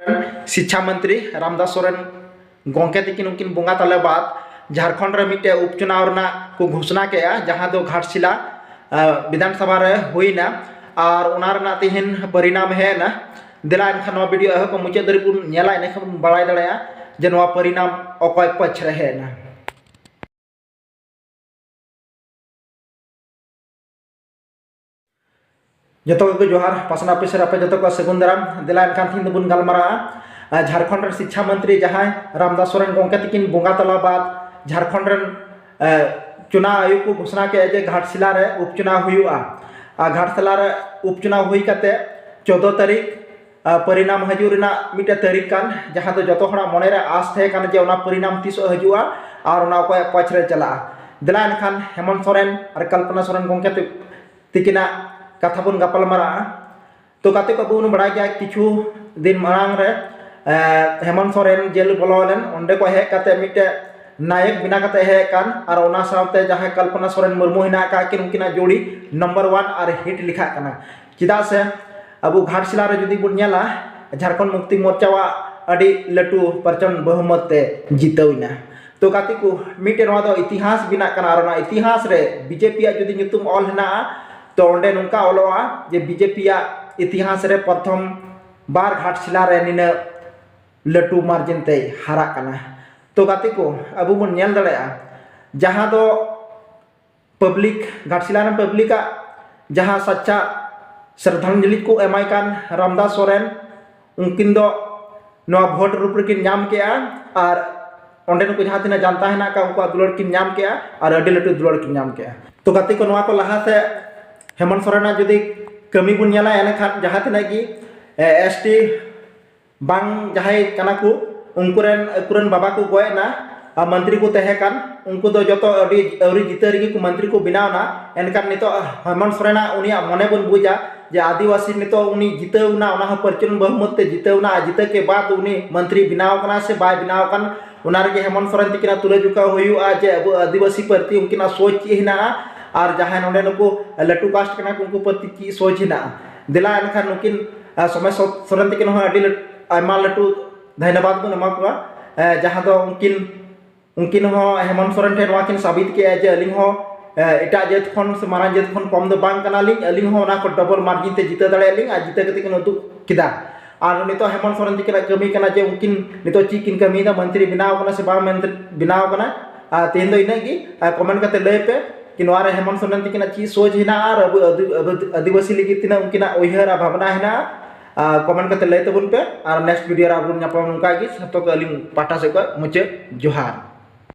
शिक्षा मंत्री रामदास सोरेन गोंके तकिन उनकिन बोंगा तले बाद झारखंड रे मिटे उपचुनाव को घोषणा किया जहां दो घाटशिला विधानसभा रे हुईना और उनारना तिहिन परिणाम है ना दिला एनखान वीडियो एह को मुचाद रे बुन नेला एनखान बड़ाय दड़ाया जे नवा परिणाम अकय पक्ष रे है ना। जतो को जोहार पासना ऑफिसर आपे जतो को सगुन दाराम दिला एनखान थिन बुन गलमारा झारखंड रे शिक्षा मंत्री जहां रामदास सोरेन गोंके तकिन बोंगा तला बाद झारखंड रे चुनाव आयोग को घोषणा किया जे घाटशिला रे उपचुनाव हुआ घाटशिला रे उपचुनाव हुई कते 14 तारीख परिणाम हजू रेना मिटे तारीख कान जहां तो जतो हड़ा मने रे आस थे कान जे ओना परिणाम तीस हजुआ और ओना को पछ रे चला दिला एनखान हेमंत सोरेन और कल्पना सोरेन गोंके तिकिना कथा बन गपल मारा तो कते को बुन बड़ा गया किछु दिन मांग रे हेमंत सोरेन जेल बोलोलेन ओंडे को हे कते मिटे नायक बिना कते हे कान और ओना सावते जहां कल्पना सोरेन मुर्मू हिना का कि उनकिना जोड़ी नंबर 1 और हिट लिखा कना चिदा से अब घाटशिला रे जदी बुन नेला झारखंड मुक्ति मोर्चा वा अडी लटू प्रचंड बहुमत ते जीतवइना तो कते को मिटे नवा दो इतिहास बिना कना और इतिहास रे बीजेपी जदी nyutum ऑल हिना तो ओंडे नुका ओलोआ जे बीजेपी इतिहास रे प्रथम बार घाटशिला रे निना लटू मार्जिन ते हारा कना तो गाते को अब बन नेल दड़ाया जहां दो पब्लिक घाटशिला रे पब्लिक जहां सच्चा श्रद्धांजलि को एमाय कान रामदास सोरेन उनकिन दो नवा वोट रूप रे नाम केया और ओंडे नुको जहां तिना जानता है ना का उनको दुलड़ किन नाम केया और अडी लटू दुलड़ किन नाम केया तो गाते को नवा को लहा से हेमंत सोरेन जदी कमी बुन नेला एनखान जहां तिना की एसटी बांग जहां कना को उनकुरन बाबा को गोयना मंत्री को तहे कान उनको दो जतो अडी अवरी जितरी को मंत्री को बनावना एनखान नितो हेमंत सोरेन उनिया मने बन बुझा जे आदिवासी नितो उनी जितवना ओना प्रचंड बहुमत ते जितवना जित के बाद उनी मंत्री बनाव कना से बाय बनाव कान उनार के हेमंत सोरेन तिकिना तुले जुका होयुआ जे अब आदिवासी प्रति उनकिना सोच हिना और जहां नोडे नुको लटू कास्ट कना उनको प्रति की सोच हिना दिला एनखान नुकिन समय सोरेन तिकिन हो अडी आयमा लटू धन्यवाद बन एमा को जहां दो उनकिन हो हेमंत सोरेन ठे नवाकिन साबित किया जे अलिंग हो एटा जेत खन से मारा जेत खन कम दो बांग कना लिंग अलिंग हो ना को डबल मार्जिन ते जीत दड़े लिंग आ जीत कते किन उदु किदा और नितो हेमंत सोरेन तिकिन कमी कना जे उनकिन नितो ची किन कमी दा मंत्री बनाव कना से बा मंत्री बनाव कना तेन दो इना की कमेंट कते लय पे कि नवारे हेमंत सोरेन तिकिन ची सोच हिना और आदिवासी लगी तिना उनकिना उयहर भावना हिना कमेंट करते लय तबन पे और नेक्स्ट वीडियो रे आबुन ᱧᱟᱯᱟᱢ ᱱᱚᱝᱠᱟ ᱜᱮ ᱡᱷᱚᱛᱚ ᱠᱚ ᱟᱹᱞᱤᱧ ᱯᱟᱦᱴᱟ ᱥᱮᱫ ᱠᱷᱚᱱ ᱢᱩᱪᱟᱹᱫ ᱡᱚᱦᱟᱨ।